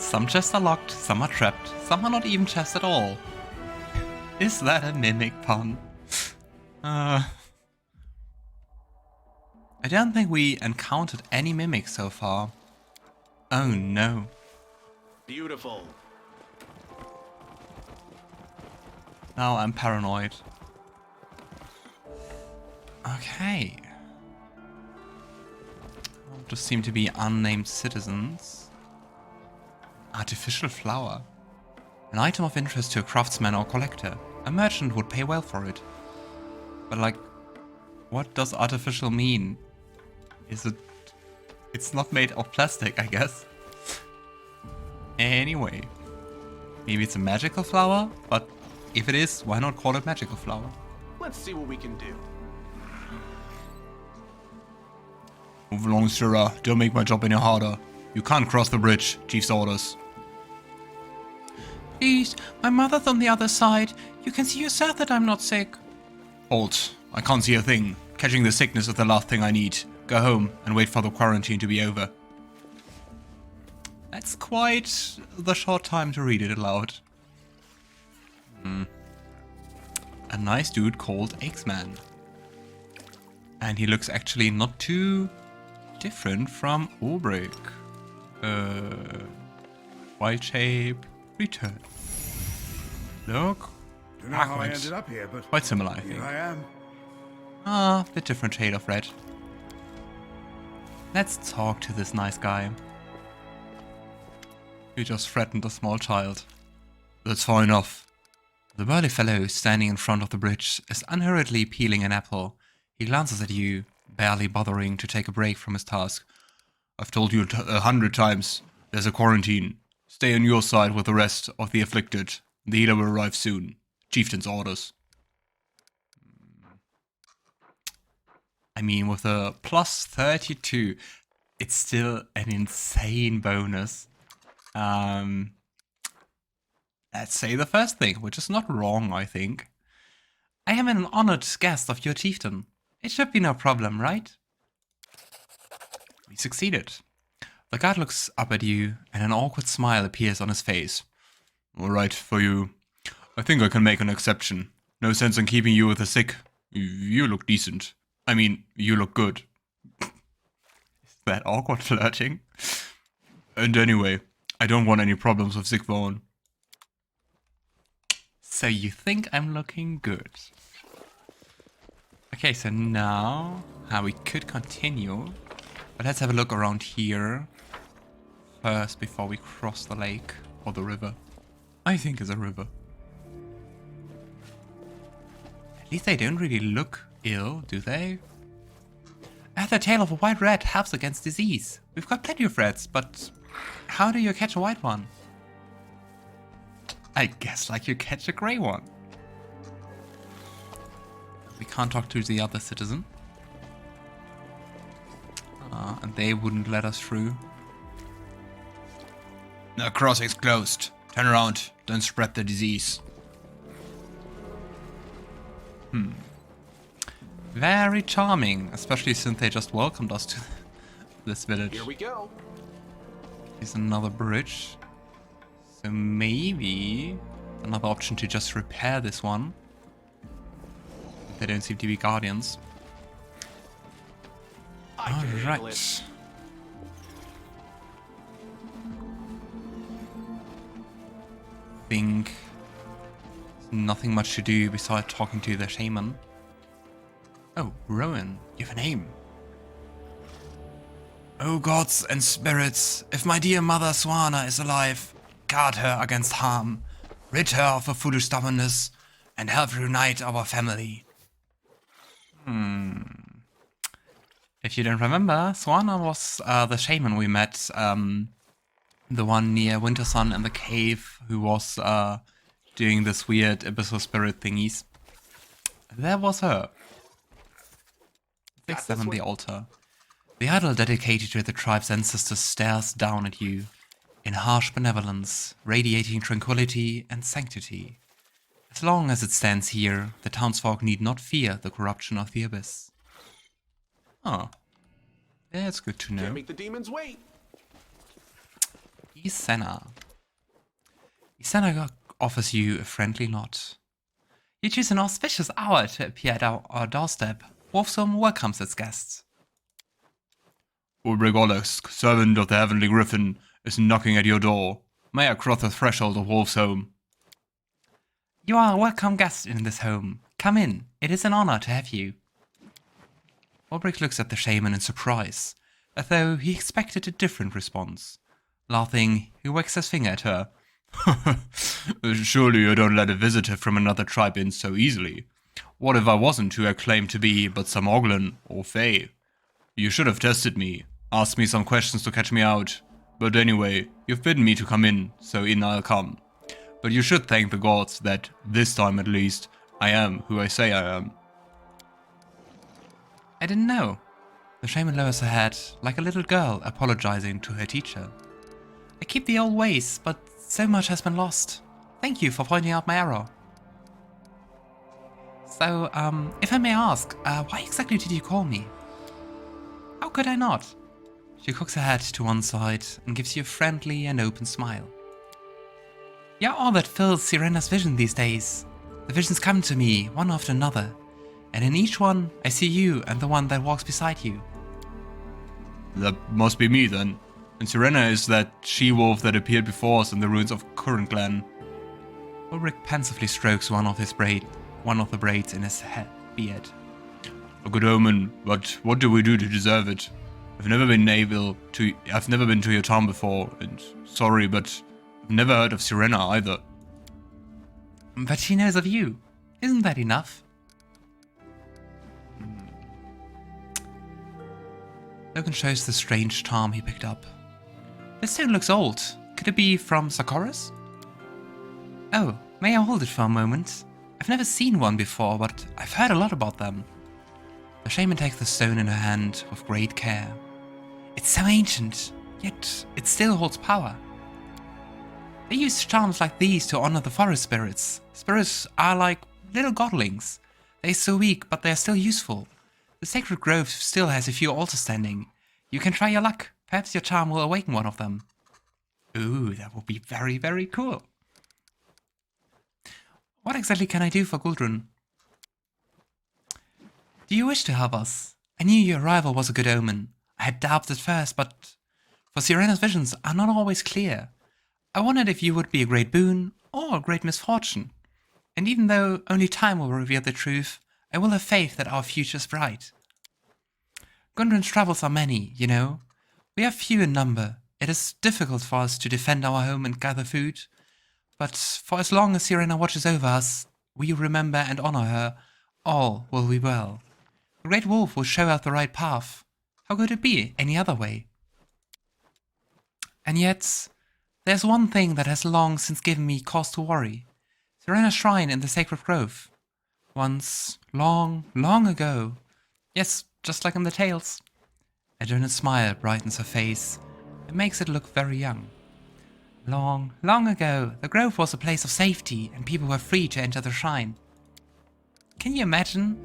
Some chests are locked, some are trapped, some are not even chests at all. Is that a mimic pun? I don't think we encountered any mimics so far. Oh no. Beautiful. Now I'm paranoid. Okay. Just seem to be unnamed citizens. Artificial flower. An item of interest to a craftsman or collector. A merchant would pay well for it. But like, what does artificial mean? Is it... It's not made of plastic, I guess. Anyway. Maybe it's a magical flower? But if it is, why not call it magical flower? Let's see what we can do. Move along, sirrah. Don't make my job any harder. You can't cross the bridge. Chief's orders. Please, my mother's on the other side. You can see yourself that I'm not sick. Halt. I can't see a thing. Catching the sickness is the last thing I need. Go home and wait for the quarantine to be over. That's quite the short time to read it aloud. A nice dude called Axeman. And he looks actually not too different from Ulbrig. Wild shape, return. Look. Don't know how I ended up here, but quite similar, I think. Here I am. Ah, a bit different shade of red. Let's talk to this nice guy. You just threatened a small child. That's far enough. The burly fellow standing in front of the bridge is unhurriedly peeling an apple. He glances at you, barely bothering to take a break from his task. I've told you 100 times, there's a quarantine. Stay on your side with the rest of the afflicted. The healer will arrive soon. Chieftain's orders. I mean, with a plus 32, it's still an insane bonus. Let's say the first thing, which is not wrong, I think. I am an honored guest of your chieftain. It should be no problem, right? We succeeded. The guard looks up at you, and an awkward smile appears on his face. All right, for you. I think I can make an exception. No sense in keeping you with the sick. You look decent. I mean, you look good. Is that awkward flirting? And anyway, I don't want any problems with sick Vaughn. So you think I'm looking good? Okay, so now we could continue. But let's have a look around here first before we cross the lake or the river. I think it's a river. At least they don't really look ill, do they? The tail of a white rat helps against disease. We've got plenty of rats, but how do you catch a white one? I guess like you catch a grey one. We can't talk to the other citizen. And they wouldn't let us through. The crossing's closed. Turn around. Don't spread the disease. Very charming, especially since they just welcomed us to this village. Here we go. Here's another bridge. So maybe another option to just repair this one. They don't seem to be guardians. Alright. Think nothing much to do besides talking to the shaman. Oh, Rowan, you have a name. Oh gods and spirits, if my dear mother Swana is alive, guard her against harm, rid her of her foolish stubbornness, and help reunite our family. If you don't remember, Swana was the shaman we met, the one near Wintersun in the cave who was doing this weird abyssal spirit thingies. That was her. Fix them on the altar. The idol dedicated to the tribe's ancestors stares down at you, in harsh benevolence, radiating tranquility and sanctity. As long as it stands here, the townsfolk need not fear the corruption of the abyss. Oh, that's good to know. Can't make the demons wait. Ysenna. Ysenna offers you a friendly nod. You choose an auspicious hour to appear at our doorstep. Wolfsome welcomes its guests. Ulbrig, servant of the Heavenly Griffin, is knocking at your door. May I cross the threshold of Wolf's home? You are a welcome guest in this home. Come in. It is an honor to have you. Ulbrig looks at the shaman in surprise, as though he expected a different response. Laughing, he wags his finger at her. Surely you don't let a visitor from another tribe in so easily. What if I wasn't who I claimed to be but some Oglin or Fae? You should have tested me, asked me some questions to catch me out. But anyway, you've bidden me to come in, so in I'll come. But you should thank the gods that, this time at least, I am who I say I am. I didn't know. The shaman lowers her head, like a little girl apologizing to her teacher. I keep the old ways, but so much has been lost. Thank you for pointing out my error. So, if I may ask, why exactly did you call me? How could I not? She cocks her head to one side and gives you a friendly and open smile. You're all that fills Sirena's vision these days. The visions come to me, one after another, and in each one I see you and the one that walks beside you. That must be me then. And Sirena is that she-wolf that appeared before us in the ruins of Currentglen. Ulbrig pensively strokes one of the braids in his beard. A good omen, but what do we do to deserve it? I've never been to your town before, and sorry, but I've never heard of Sirena either. But she knows of you. Isn't that enough? Logan shows the strange charm he picked up. This stone looks old. Could it be from Sarkorian? Oh, may I hold it for a moment? I've never seen one before, but I've heard a lot about them. The shaman takes the stone in her hand with great care. It's so ancient, yet it still holds power. They use charms like these to honor the forest spirits. Spirits are like little godlings. They're so weak, but they're still useful. The sacred grove still has a few altars standing. You can try your luck. Perhaps your charm will awaken one of them. Ooh, that would be very, very cool. What exactly can I do for Gundrun? Do you wish to help us? I knew your arrival was a good omen. I had doubts at first, but for Sirena's visions are not always clear. I wondered if you would be a great boon or a great misfortune. And even though only time will reveal the truth, I will have faith that our future is bright. Gundrun's troubles are many, you know. We are few in number. It is difficult for us to defend our home and gather food. But for as long as Sirena watches over us, we remember and honor her, all will be well. The Great Wolf will show us the right path. How could it be any other way? And yet, there's one thing that has long since given me cause to worry. Sirena's shrine in the Sacred Grove. Once, long, long ago. Yes, just like in the tales. A gentle smile brightens her face. It makes it look very young. Long, long ago, the grove was a place of safety and people were free to enter the shrine. Can you imagine?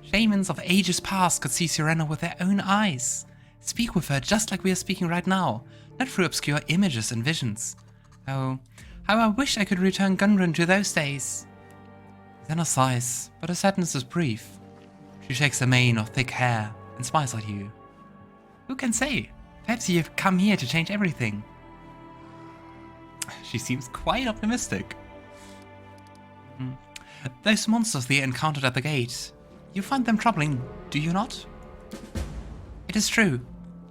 Shamans of ages past could see Sirena with their own eyes. Speak with her just like we are speaking right now, not through obscure images and visions. Oh, how I wish I could return Gundrun to those days. Ysenna sighs, but her sadness is brief. She shakes her mane of thick hair and smiles at you. Who can say? Perhaps you've come here to change everything. She seems quite optimistic. Those monsters they encountered at the gate, you find them troubling, do you not? It is true.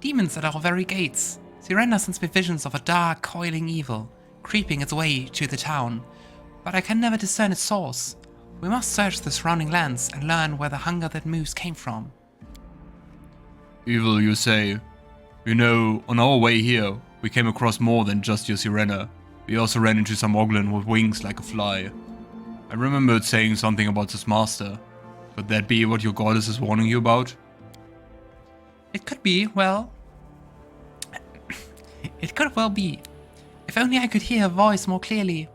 Demons at our very gates. Sirena sends me visions of a dark, coiling evil, creeping its way to the town, but I can never discern its source. We must search the surrounding lands and learn where the hunger that moves came from. Evil, you say? You know, on our way here, we came across more than just your Sirena. We also ran into some Oglin with wings like a fly. I remembered saying something about this master. Could that be what your goddess is warning you about? It could be, well... it could well be. If only I could hear her voice more clearly.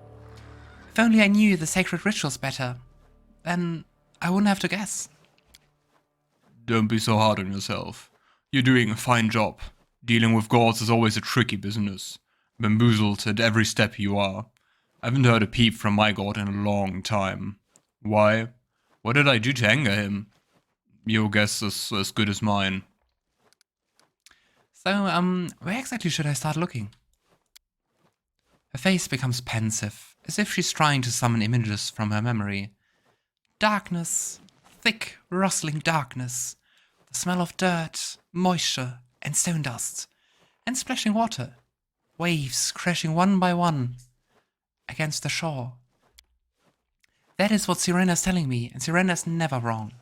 If only I knew the sacred rituals better. Then I wouldn't have to guess. Don't be so hard on yourself. You're doing a fine job. Dealing with gods is always a tricky business. Bamboozled at every step you are. I haven't heard a peep from my god in a long time. Why? What did I do to anger him? Your guess is as good as mine. So, where exactly should I start looking? Her face becomes pensive, as if she's trying to summon images from her memory. Darkness, thick, rustling darkness, the smell of dirt, moisture, and stone dust, and splashing water, waves crashing one by one against the shore. That is what Ysenna's telling me, and Ysenna's never wrong.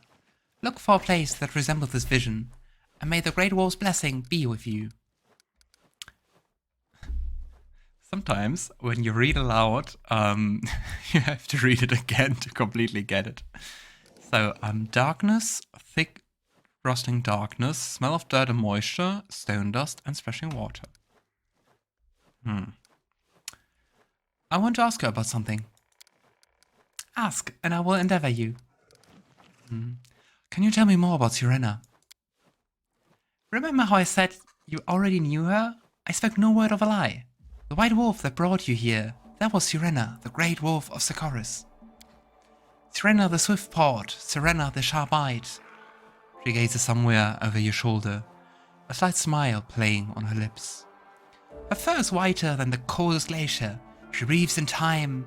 Look for a place that resembles this vision, and may the Great Wolf's blessing be with you. Sometimes, when you read aloud, you have to read it again to completely get it. So, darkness, thick, rustling darkness, smell of dirt and moisture, stone dust, and splashing water. I want to ask her about something. Ask, and I will endeavor you. Can you tell me more about Ysenna? Remember how I said you already knew her? I spoke no word of a lie. The white wolf that brought you here, that was Ysenna, the great wolf of Sarkorian. Ysenna the swift-pawed, Ysenna the sharp-eyed. She gazes somewhere over your shoulder, a slight smile playing on her lips. Her fur is whiter than the coldest glacier. She breathes in time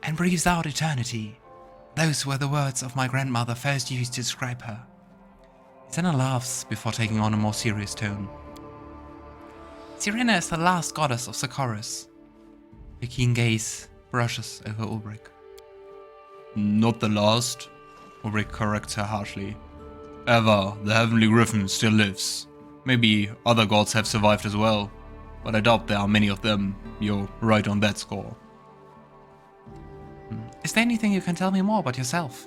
and breathes out eternity. Those were the words of my grandmother first used to describe her. Ysenna laughs before taking on a more serious tone. Ysenna is the last goddess of Sarkorian. Her keen gaze brushes over Ulbrig. Not the last, Ulbrig corrects her harshly. Ever, the heavenly griffin still lives. Maybe other gods have survived as well, but I doubt there are many of them. You're right on that score. Is there anything you can tell me more about yourself?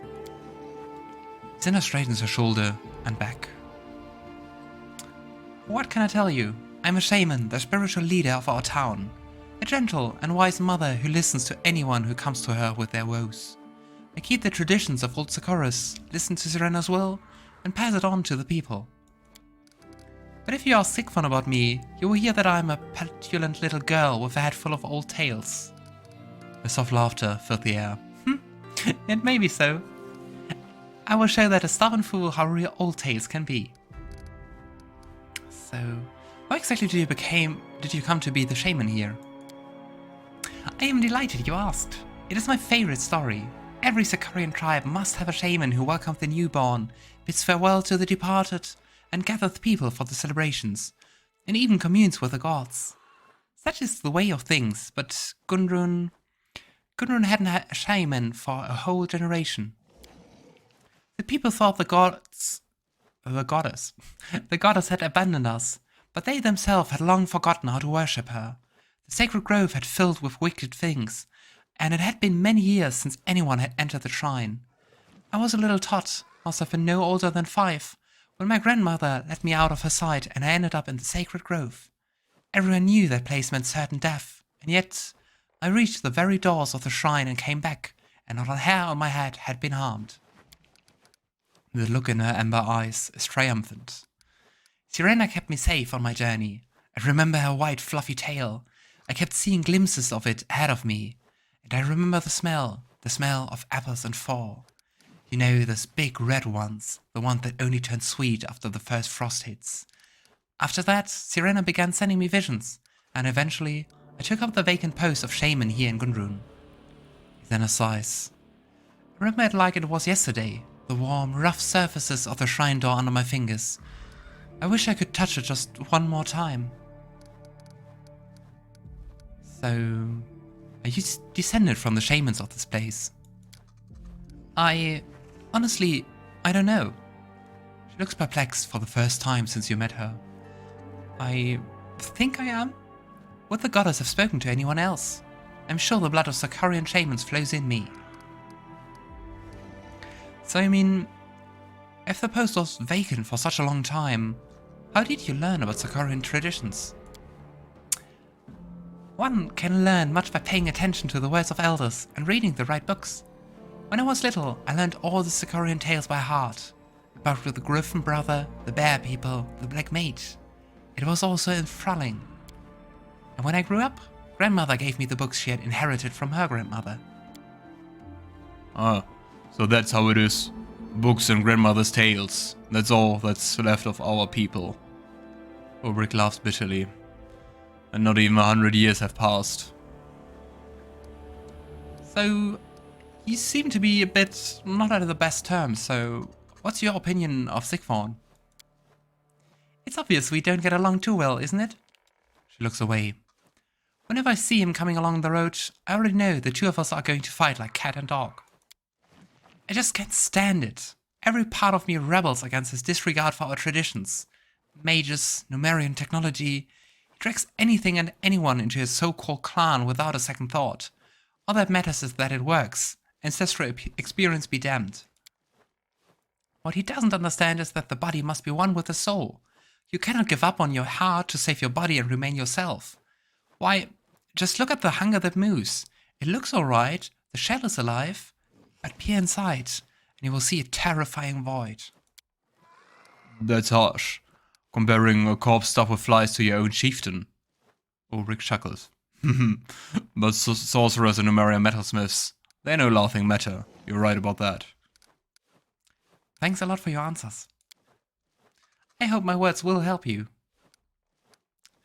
Ysenna straightens her shoulder and back. What can I tell you? I'm a shaman, the spiritual leader of our town. A gentle and wise mother who listens to anyone who comes to her with their woes. I keep the traditions of old Sarkorian, listen to Ysenna's will, and pass it on to the people. But if you ask Sigfon about me, you will hear that I'm a petulant little girl with a head full of old tales. A soft laughter filled the air. It may be so. I will show that a stubborn fool how real old tales can be. So, how exactly did you come to be the shaman here? I am delighted you asked. It is my favorite story. Every Sarkorian tribe must have a shaman who welcomes the newborn, bids farewell to the departed, and gathers people for the celebrations, and even communes with the gods. Such is the way of things, but Gundrun hadn't had a shaman for a whole generation. The people thought the goddess had abandoned us, but they themselves had long forgotten how to worship her. The sacred grove had filled with wicked things, and it had been many years since anyone had entered the shrine. I was a little tot, must have been no older than 5, when my grandmother let me out of her sight and I ended up in the sacred grove. Everyone knew that place meant certain death, and yet I reached the very doors of the shrine and came back, and not a hair on my head had been harmed. The look in her amber eyes is triumphant. Ysenna kept me safe on my journey. I remember her white fluffy tail. I kept seeing glimpses of it ahead of me. And I remember the smell of apples and fall. You know, those big red ones, the ones that only turn sweet after the first frost hits. After that, Ysenna began sending me visions, and eventually I took up the vacant post of shaman here in Gundrun. Ysenna sighs. I remember it like it was yesterday, the warm, rough surfaces of the shrine door under my fingers. I wish I could touch it just one more time. So, are you descended from the shamans of this place? Honestly, I don't know. She looks perplexed for the first time since you met her. I think I am. Would the goddess have spoken to anyone else? I'm sure the blood of Sarkorian shamans flows in me. So I mean, if the post was vacant for such a long time, how did you learn about Sarkorian traditions? One can learn much by paying attention to the words of elders and reading the right books. When I was little, I learned all the Sarkorian tales by heart, about the Griffin brother, the Bear people, the Black Mage. It was also enthralling. And when I grew up, grandmother gave me the books she had inherited from her grandmother. Ah, so that's how it is. Books and grandmother's tales. That's all that's left of our people. Ulbrig laughs bitterly. And not even 100 years have passed. So, you seem to be a bit not out of the best terms, so what's your opinion of Sigvaugn? It's obvious we don't get along too well, isn't it? She looks away. Whenever I see him coming along the road, I already know the two of us are going to fight like cat and dog. I just can't stand it. Every part of me rebels against his disregard for our traditions. Mages, Numerian technology. He drags anything and anyone into his so-called clan without a second thought. All that matters is that it works. Ancestral experience be damned. What he doesn't understand is that the body must be one with the soul. You cannot give up on your heart to save your body and remain yourself. Why, just look at the hunger that moves. It looks alright, the shell is alive, but peer inside, and you will see a terrifying void. That's harsh. Comparing a corpse stuffed with flies to your own chieftain. Ulbrig chuckles. But sorcerers and Numerian metalsmiths, they're no laughing matter. You're right about that. Thanks a lot for your answers. I hope my words will help you.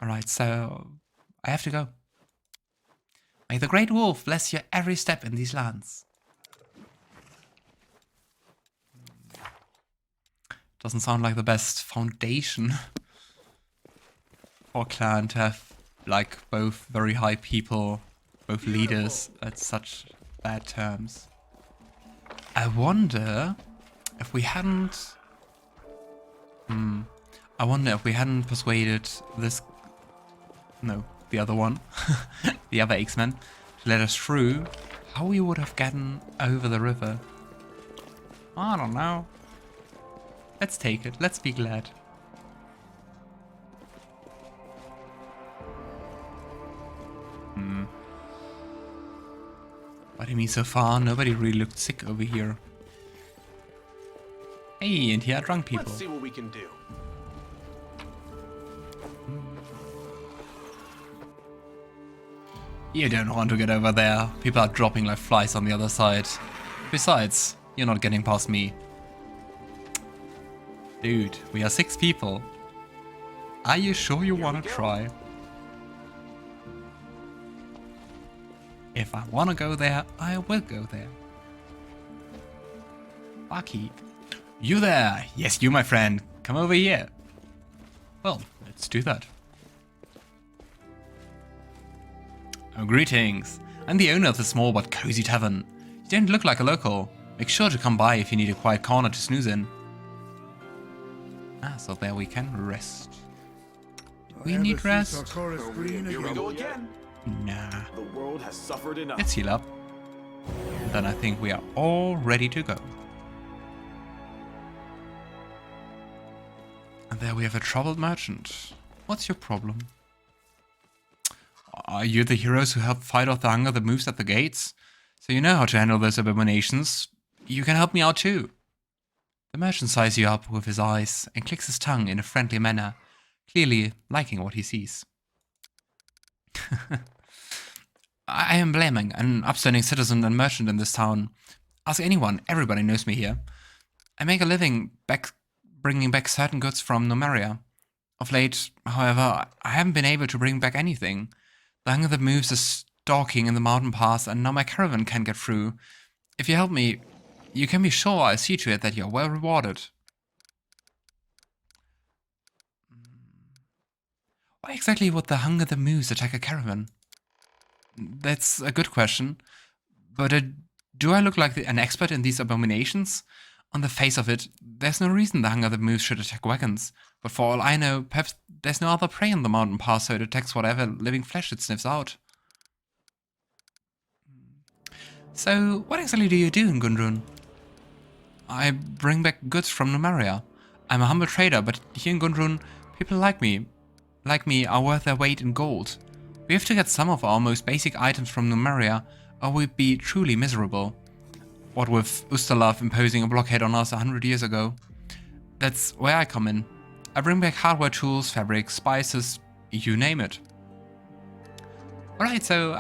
Alright, so I have to go. May the Great Wolf bless your every step in these lands. Doesn't sound like the best foundation for a clan to have, like, both very high people, both leaders at such bad terms. I wonder if we hadn't... I wonder if we hadn't persuaded this... No, the other one. The other X-Men to let us through, how we would have gotten over the river. I don't know. Let's take it. Let's be glad. What do you mean so far? Nobody really looked sick over here. Hey, and here are drunk people. Let's see what we can do. You don't want to get over there. People are dropping like flies on the other side. Besides, you're not getting past me. Dude, we are 6 people. Are you sure you want to try? If I want to go there, I will go there. Barkeep. You there! Yes, you, my friend. Come over here. Well, let's do that. Oh, greetings. I'm the owner of the small but cozy tavern. You don't look like a local. Make sure to come by if you need a quiet corner to snooze in. Ah, so there we can rest. Do we need rest? Here we go again. Nah. The world has suffered enough. Let's heal up. Then I think we are all ready to go. And there we have a troubled merchant. What's your problem? Are you the heroes who help fight off the hunger that moves at the gates? So you know how to handle those abominations. You can help me out too. The merchant sighs you up with his eyes and clicks his tongue in a friendly manner, clearly liking what he sees. I am Blaming, an upstanding citizen and merchant in this town. Ask anyone, everybody knows me here. I make a living bringing back certain goods from Numeria. Of late, however, I haven't been able to bring back anything. The hunger that moves is stalking in the mountain pass, and now my caravan can't get through. If you help me, you can be sure I'll see to it that you're well rewarded. Why exactly would the hunger that moves attack a caravan? That's a good question. But do I look like an expert in these abominations? On the face of it, there's no reason the hunger that moves should attack wagons. But for all I know, perhaps there's no other prey on the mountain pass, so it attacks whatever living flesh it sniffs out. So, what exactly do you do in Gundrun? I bring back goods from Numeria. I'm a humble trader, but here in Gundrun, people like me are worth their weight in gold. We have to get some of our most basic items from Numeria, or we'd be truly miserable. What with Ustalav imposing a blockade on us 100 years ago. That's where I come in. I bring back hardware tools, fabrics, spices, you name it. Alright, so,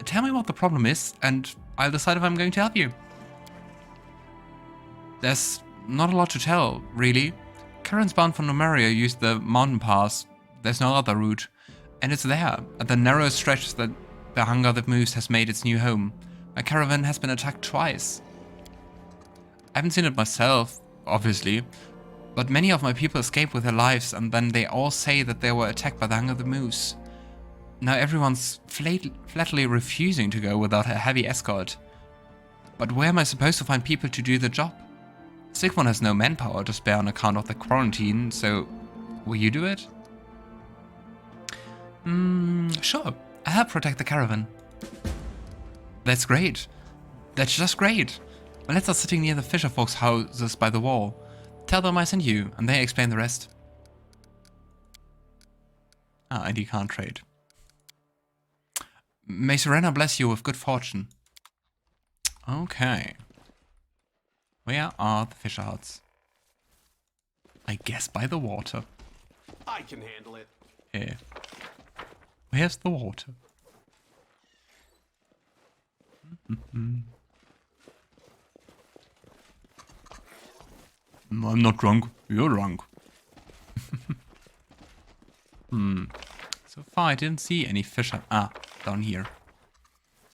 tell me what the problem is, and I'll decide if I'm going to help you. There's not a lot to tell, really. Currents bound for Numeria use the mountain pass. There's no other route. And it's there, at the narrow stretch that the hunger that moves has made its new home. My caravan has been attacked twice. I haven't seen it myself, obviously, but many of my people escaped with their lives, and then they all say that they were attacked by the hunger that moves. Now everyone's flatly refusing to go without a heavy escort. But where am I supposed to find people to do the job? Sigmund has no manpower to spare on account of the quarantine, so will you do it? Sure. I'll help protect the caravan. That's great. That's just great. My lads are sitting near the fisher folks' houses by the wall. Tell them I sent you, and they explain the rest. Ah, and you can't trade. May Serena bless you with good fortune. Okay. Where are the fisher huts? I guess by the water. I can handle it. Here. Where's the water? I'm not drunk. You're drunk. So far I didn't see any fisher. Ah, down here.